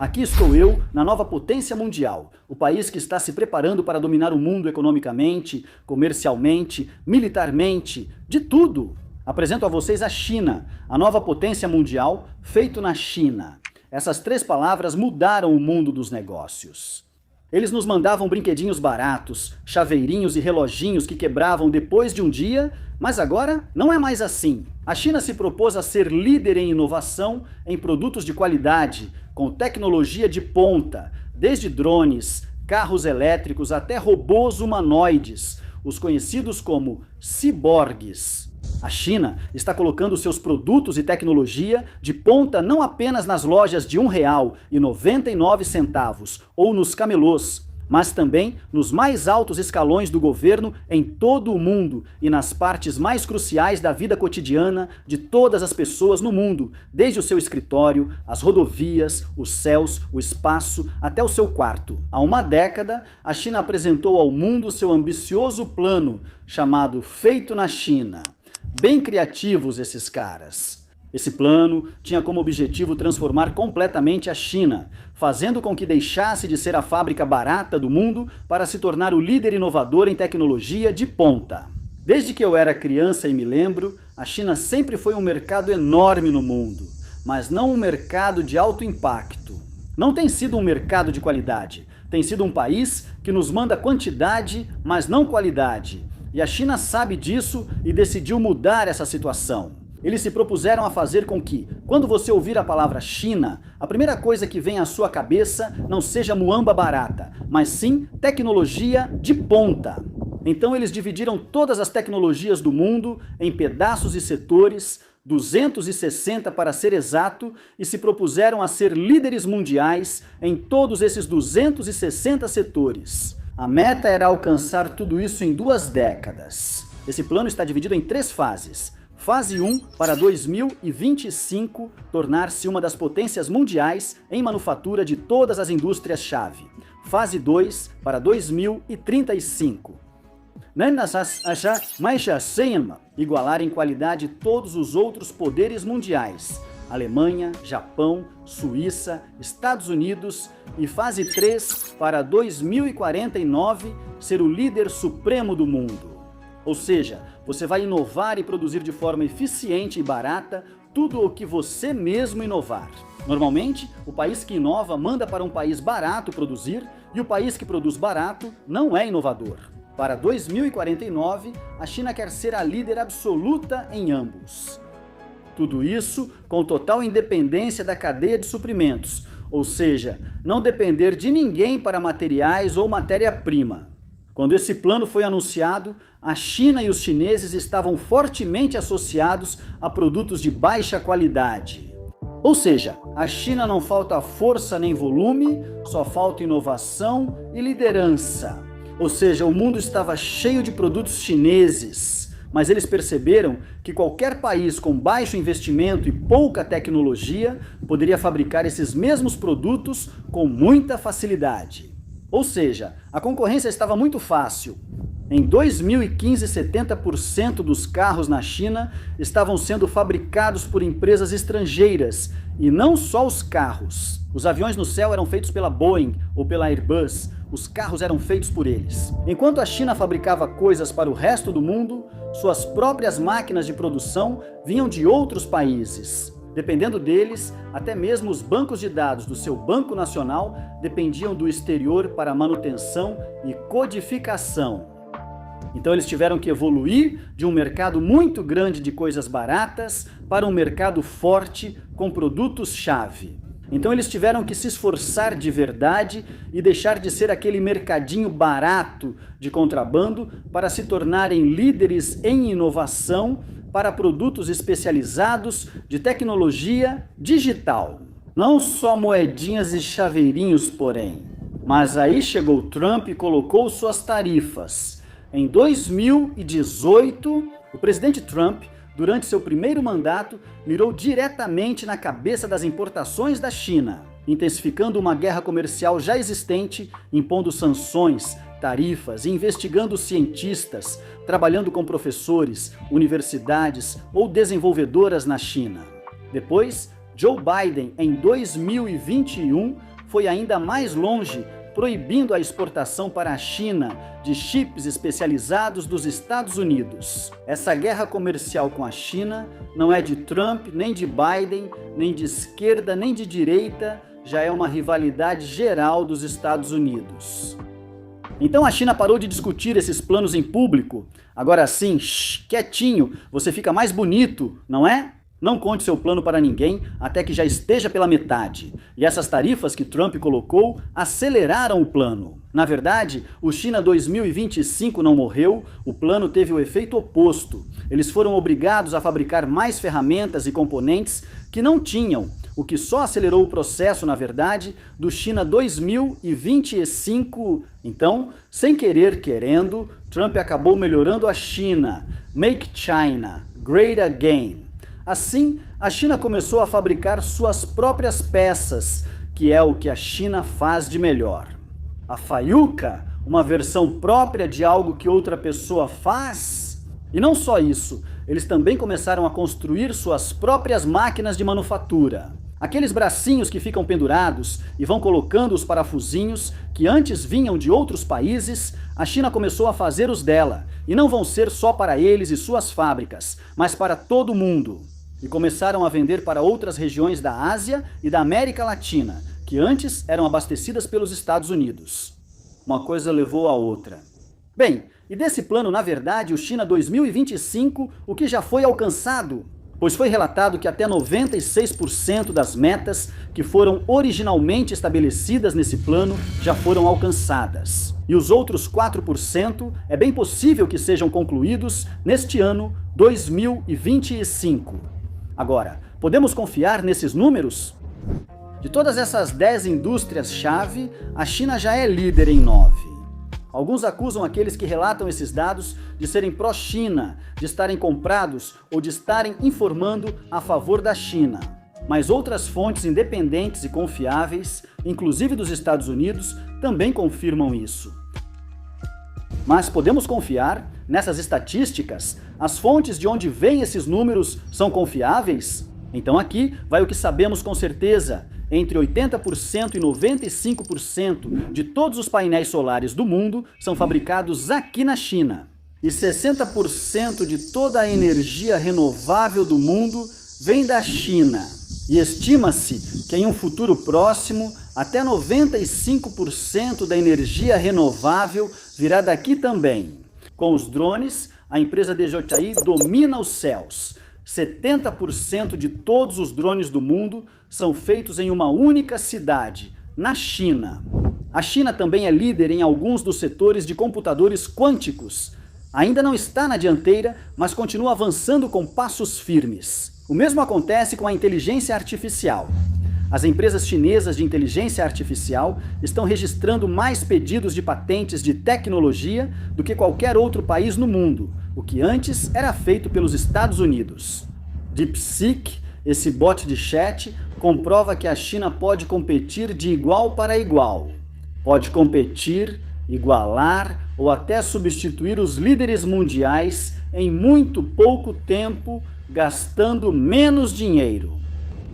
Aqui estou eu, na nova potência mundial, o país que está se preparando para dominar o mundo economicamente, comercialmente, militarmente, de tudo. Apresento a vocês a China, a nova potência mundial, feito na China. Essas três palavras mudaram o mundo dos negócios. Eles nos mandavam brinquedinhos baratos, chaveirinhos e reloginhos que quebravam depois de um dia, mas agora não é mais assim. A China se propôs a ser líder em inovação em produtos de qualidade, com tecnologia de ponta, desde drones, carros elétricos até robôs humanoides, os conhecidos como ciborgues. A China está colocando seus produtos e tecnologia de ponta não apenas nas lojas de R$1,99 ou nos camelôs, mas também nos mais altos escalões do governo em todo o mundo e nas partes mais cruciais da vida cotidiana de todas as pessoas no mundo, desde o seu escritório, as rodovias, os céus, o espaço, até o seu quarto. Há uma década, a China apresentou ao mundo seu ambicioso plano, chamado Feito na China. Bem criativos esses caras. Esse plano tinha como objetivo transformar completamente a China, fazendo com que deixasse de ser a fábrica barata do mundo para se tornar o líder inovador em tecnologia de ponta. Desde que eu era criança e me lembro, a China sempre foi um mercado enorme no mundo, mas não um mercado de alto impacto. Não tem sido um mercado de qualidade, tem sido um país que nos manda quantidade, mas não qualidade. E a China sabe disso e decidiu mudar essa situação. Eles se propuseram a fazer com que, quando você ouvir a palavra China, a primeira coisa que vem à sua cabeça não seja muamba barata, mas sim tecnologia de ponta. Então eles dividiram todas as tecnologias do mundo em pedaços e setores, 260 para ser exato, e se propuseram a ser líderes mundiais em todos esses 260 setores. A meta era alcançar tudo isso em 2 décadas. Esse plano está dividido em 3 fases. Fase 1, para 2025, tornar-se uma das potências mundiais em manufatura de todas as indústrias-chave. Fase 2, para 2035. Igualar em qualidade todos os outros poderes mundiais. Alemanha, Japão, Suíça, Estados Unidos, e fase 3, para 2049, ser o líder supremo do mundo. Ou seja, você vai inovar e produzir de forma eficiente e barata tudo o que você mesmo inovar. Normalmente, o país que inova manda para um país barato produzir, e o país que produz barato não é inovador. Para 2049, a China quer ser a líder absoluta em ambos. Tudo isso com total independência da cadeia de suprimentos, ou seja, não depender de ninguém para materiais ou matéria-prima. Quando esse plano foi anunciado, a China e os chineses estavam fortemente associados a produtos de baixa qualidade. Ou seja, a China não falta força nem volume, só falta inovação e liderança. Ou seja, o mundo estava cheio de produtos chineses. Mas eles perceberam que qualquer país com baixo investimento e pouca tecnologia poderia fabricar esses mesmos produtos com muita facilidade. Ou seja, a concorrência estava muito fácil. Em 2015, 70% dos carros na China estavam sendo fabricados por empresas estrangeiras, e não só os carros. Os aviões no céu eram feitos pela Boeing ou pela Airbus, os carros eram feitos por eles. Enquanto a China fabricava coisas para o resto do mundo, suas próprias máquinas de produção vinham de outros países. Dependendo deles, até mesmo os bancos de dados do seu Banco Nacional dependiam do exterior para manutenção e codificação. Então eles tiveram que evoluir de um mercado muito grande de coisas baratas para um mercado forte com produtos-chave. Então eles tiveram que se esforçar de verdade e deixar de ser aquele mercadinho barato de contrabando para se tornarem líderes em inovação para produtos especializados de tecnologia digital. Não só moedinhas e chaveirinhos, porém. Mas aí chegou Trump e colocou suas tarifas. Em 2018, o presidente Trump, durante seu primeiro mandato, mirou diretamente na cabeça das importações da China, intensificando uma guerra comercial já existente, impondo sanções, tarifas e investigando cientistas, trabalhando com professores, universidades ou desenvolvedoras na China. Depois, Joe Biden, em 2021, foi ainda mais longe, proibindo a exportação para a China de chips especializados dos Estados Unidos. Essa guerra comercial com a China não é de Trump, nem de Biden, nem de esquerda, nem de direita, já é uma rivalidade geral dos Estados Unidos. Então a China parou de discutir esses planos em público. Agora sim, quietinho, você fica mais bonito, não é? Não conte seu plano para ninguém até que já esteja pela metade. E essas tarifas que Trump colocou aceleraram o plano. Na verdade, o China 2025 não morreu, o plano teve o efeito oposto. Eles foram obrigados a fabricar mais ferramentas e componentes que não tinham, o que só acelerou o processo, na verdade, do China 2025. Então, sem querer querendo, Trump acabou melhorando a China. Make China Great Again. Assim, a China começou a fabricar suas próprias peças, que é o que a China faz de melhor. A faiuca, uma versão própria de algo que outra pessoa faz? E não só isso, eles também começaram a construir suas próprias máquinas de manufatura. Aqueles bracinhos que ficam pendurados e vão colocando os parafusinhos que antes vinham de outros países, a China começou a fazer os dela. E não vão ser só para eles e suas fábricas, mas para todo mundo. E começaram a vender para outras regiões da Ásia e da América Latina, que antes eram abastecidas pelos Estados Unidos. Uma coisa levou a outra. Bem, e desse plano, na verdade, o China 2025, o que já foi alcançado? Pois foi relatado que até 96% das metas que foram originalmente estabelecidas nesse plano já foram alcançadas. E os outros 4% é bem possível que sejam concluídos neste ano 2025. Agora, podemos confiar nesses números? De todas essas 10 indústrias-chave, a China já é líder em 9. Alguns acusam aqueles que relatam esses dados de serem pró-China, de estarem comprados ou de estarem informando a favor da China. Mas outras fontes independentes e confiáveis, inclusive dos Estados Unidos, também confirmam isso. Mas podemos confiar nessas estatísticas? As fontes de onde vêm esses números são confiáveis? Então aqui vai o que sabemos com certeza. Entre 80% e 95% de todos os painéis solares do mundo são fabricados aqui na China. E 60% de toda a energia renovável do mundo vem da China. E estima-se que em um futuro próximo, até 95% da energia renovável virá daqui também. Com os drones, a empresa DJI domina os céus. 70% de todos os drones do mundo são feitos em uma única cidade, na China. A China também é líder em alguns dos setores de computadores quânticos. Ainda não está na dianteira, mas continua avançando com passos firmes. O mesmo acontece com a inteligência artificial. As empresas chinesas de inteligência artificial estão registrando mais pedidos de patentes de tecnologia do que qualquer outro país no mundo, o que antes era feito pelos Estados Unidos. DeepSeek, esse bot de chat, comprova que a China pode competir de igual para igual. Pode competir, igualar ou até substituir os líderes mundiais em muito pouco tempo, gastando menos dinheiro.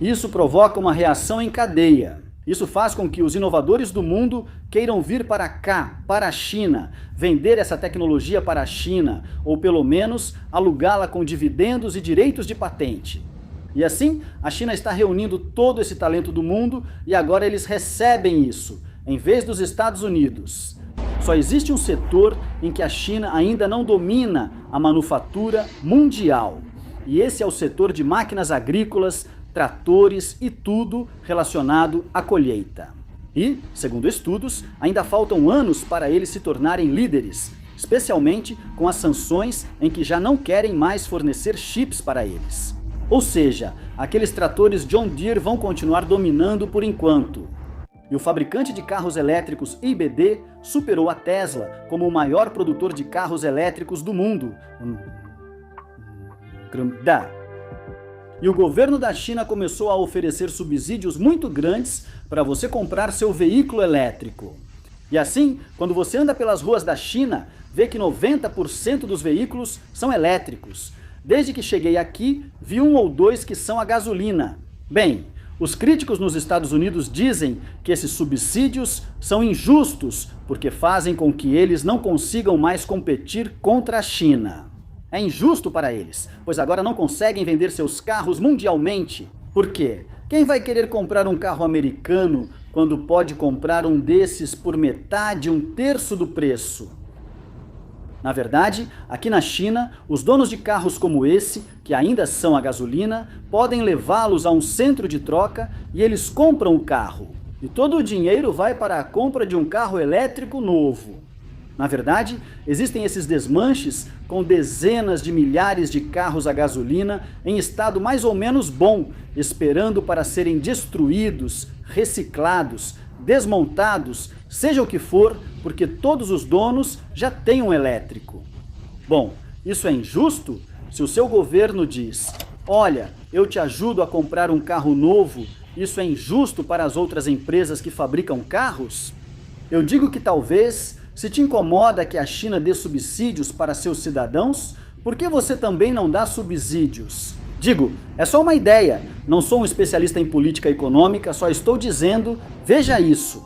Isso provoca uma reação em cadeia. Isso faz com que os inovadores do mundo queiram vir para cá, para a China, vender essa tecnologia para a China, ou pelo menos alugá-la com dividendos e direitos de patente. E assim, a China está reunindo todo esse talento do mundo e agora eles recebem isso, em vez dos Estados Unidos. Só existe um setor em que a China ainda não domina a manufatura mundial. E esse é o setor de máquinas agrícolas, tratores e tudo relacionado à colheita. E, segundo estudos, ainda faltam anos para eles se tornarem líderes, especialmente com as sanções em que já não querem mais fornecer chips para eles. Ou seja, aqueles tratores John Deere vão continuar dominando por enquanto. E o fabricante de carros elétricos IBD superou a Tesla como o maior produtor de carros elétricos do mundo. E o governo da China começou a oferecer subsídios muito grandes para você comprar seu veículo elétrico. E assim, quando você anda pelas ruas da China, vê que 90% dos veículos são elétricos. Desde que cheguei aqui, vi um ou dois que são a gasolina. Bem, Os críticos nos Estados Unidos dizem que esses subsídios são injustos porque fazem com que eles não consigam mais competir contra a China. É injusto para eles, pois agora não conseguem vender seus carros mundialmente. Por quê? Quem vai querer comprar um carro americano quando pode comprar um desses por metade, um terço do preço? Na verdade, aqui na China, os donos de carros como esse, que ainda são a gasolina, podem levá-los a um centro de troca e eles compram o carro. E todo o dinheiro vai para a compra de um carro elétrico novo. Na verdade, existem esses desmanches com dezenas de milhares de carros a gasolina em estado mais ou menos bom, esperando para serem destruídos, reciclados, desmontados, seja o que for, porque todos os donos já têm um elétrico. Bom, isso é injusto? Se o seu governo diz, olha, eu te ajudo a comprar um carro novo, isso é injusto para as outras empresas que fabricam carros? Eu digo que talvez, se te incomoda que a China dê subsídios para seus cidadãos, por que você também não dá subsídios? Digo, é só uma ideia, não sou um especialista em política econômica, só estou dizendo, veja isso.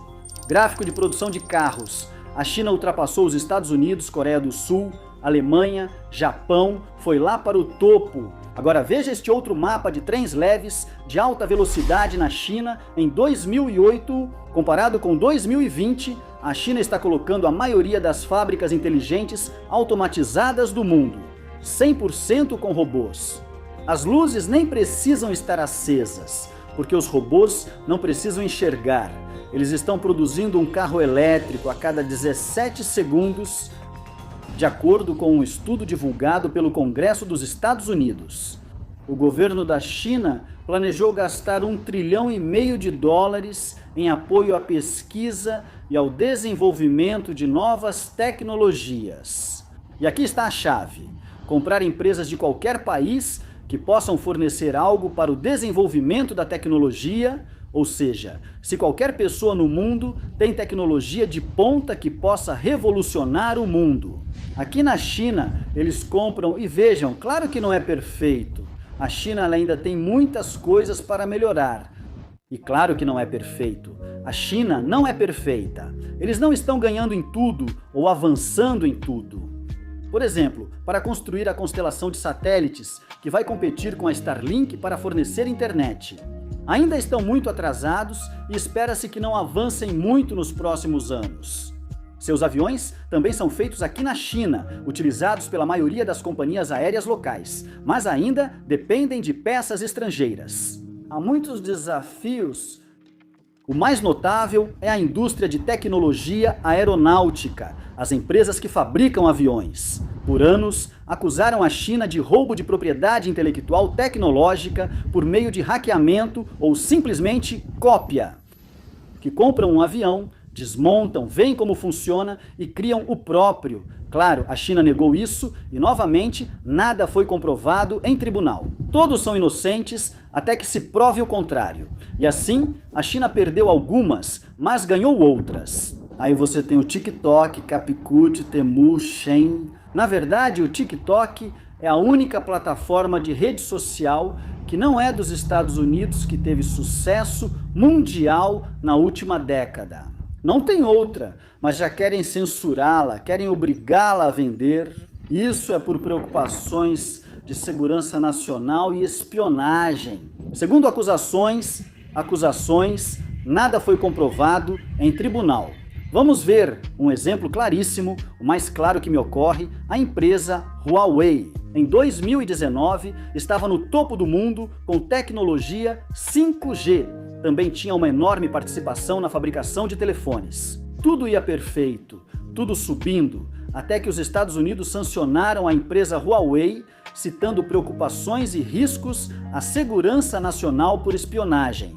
Gráfico de produção de carros. A China ultrapassou os Estados Unidos, Coreia do Sul, Alemanha, Japão, foi lá para o topo. Agora veja este outro mapa de trens leves de alta velocidade na China em 2008, comparado com 2020, a China está colocando a maioria das fábricas inteligentes automatizadas do mundo, 100% com robôs. As luzes nem precisam estar acesas, porque os robôs não precisam enxergar. Eles estão produzindo um carro elétrico a cada 17 segundos, de acordo com um estudo divulgado pelo Congresso dos Estados Unidos. O governo da China planejou gastar US$ 1,5 trilhão em apoio à pesquisa e ao desenvolvimento de novas tecnologias. E aqui está a chave: comprar empresas de qualquer país que possam fornecer algo para o desenvolvimento da tecnologia, ou seja, se qualquer pessoa no mundo tem tecnologia de ponta que possa revolucionar o mundo. Aqui na China, eles compram e vejam, claro que não é perfeito. A China ainda tem muitas coisas para melhorar. E claro que não é perfeito. A China não é perfeita. Eles não estão ganhando em tudo ou avançando em tudo. Por exemplo, para construir a constelação de satélites, que vai competir com a Starlink para fornecer internet. Ainda estão muito atrasados e espera-se que não avancem muito nos próximos anos. Seus aviões também são feitos aqui na China, utilizados pela maioria das companhias aéreas locais, mas ainda dependem de peças estrangeiras. Há muitos desafios. O mais notável é a indústria de tecnologia aeronáutica, as empresas que fabricam aviões. Por anos, acusaram a China de roubo de propriedade intelectual tecnológica por meio de hackeamento ou simplesmente cópia. Que compram um avião, desmontam, veem como funciona e criam o próprio. Claro, a China negou isso e, novamente, nada foi comprovado em tribunal. Todos são inocentes até que se prove o contrário. E assim, a China perdeu algumas, mas ganhou outras. Aí você tem o TikTok, Capcut, Temu, Shein. Na verdade, o TikTok é a única plataforma de rede social que não é dos Estados Unidos que teve sucesso mundial na última década. Não tem outra, mas já querem censurá-la, querem obrigá-la a vender. Isso é por preocupações de segurança nacional e espionagem. Segundo acusações, nada foi comprovado em tribunal. Vamos ver um exemplo claríssimo, o mais claro que me ocorre, a empresa Huawei. Em 2019, estava no topo do mundo com tecnologia 5G. Também tinha uma enorme participação na fabricação de telefones. Tudo ia perfeito, tudo subindo, até que os Estados Unidos sancionaram a empresa Huawei, citando preocupações e riscos à segurança nacional por espionagem.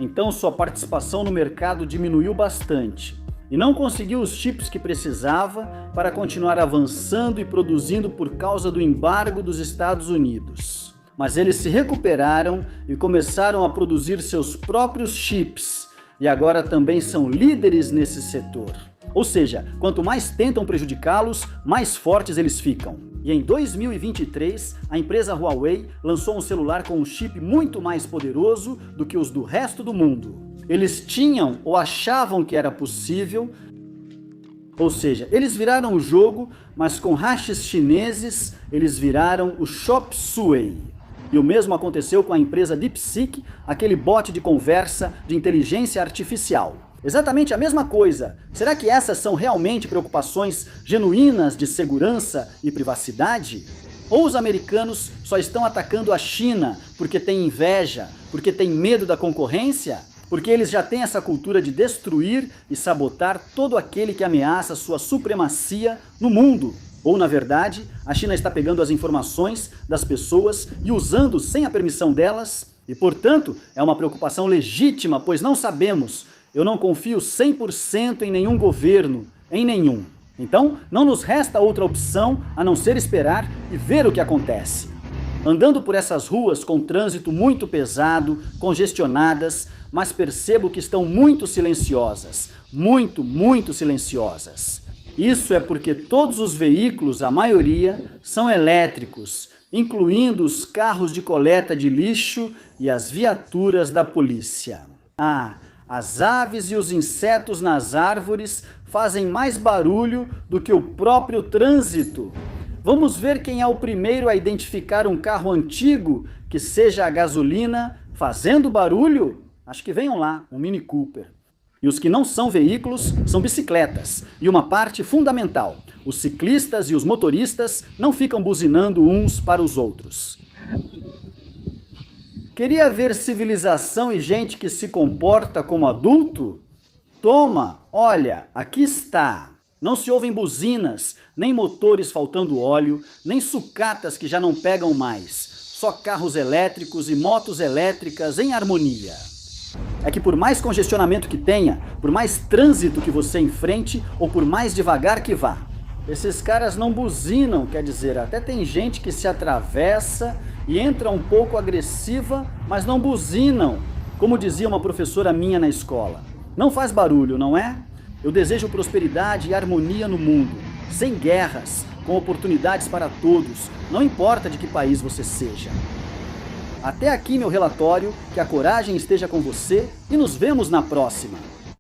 Então sua participação no mercado diminuiu bastante e não conseguiu os chips que precisava para continuar avançando e produzindo por causa do embargo dos Estados Unidos. Mas eles se recuperaram e começaram a produzir seus próprios chips, e agora também são líderes nesse setor. Ou seja, quanto mais tentam prejudicá-los, mais fortes eles ficam. E em 2023, a empresa Huawei lançou um celular com um chip muito mais poderoso do que os do resto do mundo. Eles tinham ou achavam que era possível, ou seja, eles viraram o jogo, mas com hashes chineses, eles viraram o Chop Suey. E o mesmo aconteceu com a empresa DeepSeek, aquele bot de conversa de inteligência artificial. Exatamente a mesma coisa. Será que essas são realmente preocupações genuínas de segurança e privacidade? Ou os americanos só estão atacando a China porque têm inveja, porque têm medo da concorrência? Porque eles já têm essa cultura de destruir e sabotar todo aquele que ameaça sua supremacia no mundo. Ou, na verdade, a China está pegando as informações das pessoas e usando sem a permissão delas, e, portanto, é uma preocupação legítima, pois não sabemos. Eu não confio 100% em nenhum governo, em nenhum. Então, não nos resta outra opção a não ser esperar e ver o que acontece. Andando por essas ruas com trânsito muito pesado, congestionadas, mas percebo que estão muito silenciosas, muito silenciosas. Isso é porque todos os veículos, a maioria, são elétricos, incluindo os carros de coleta de lixo e as viaturas da polícia. As aves e os insetos nas árvores fazem mais barulho do que o próprio trânsito. Vamos ver quem é o primeiro a identificar um carro antigo que seja a gasolina fazendo barulho? Acho que venham lá, um Mini Cooper. E os que não são veículos são bicicletas. E uma parte fundamental, os ciclistas e os motoristas não ficam buzinando uns para os outros. Queria ver civilização e gente que se comporta como adulto? Toma, olha, aqui está. Não se ouvem buzinas, nem motores faltando óleo, nem sucatas que já não pegam mais. Só carros elétricos e motos elétricas em harmonia. É que por mais congestionamento que tenha, por mais trânsito que você enfrente ou por mais devagar que vá, esses caras não buzinam, quer dizer, até tem gente que se atravessa e entra um pouco agressiva, mas não buzinam, como dizia uma professora minha na escola. Não faz barulho, não é? Eu desejo prosperidade e harmonia no mundo, sem guerras, com oportunidades para todos, não importa de que país você seja. Até aqui meu relatório, que a coragem esteja com você e nos vemos na próxima.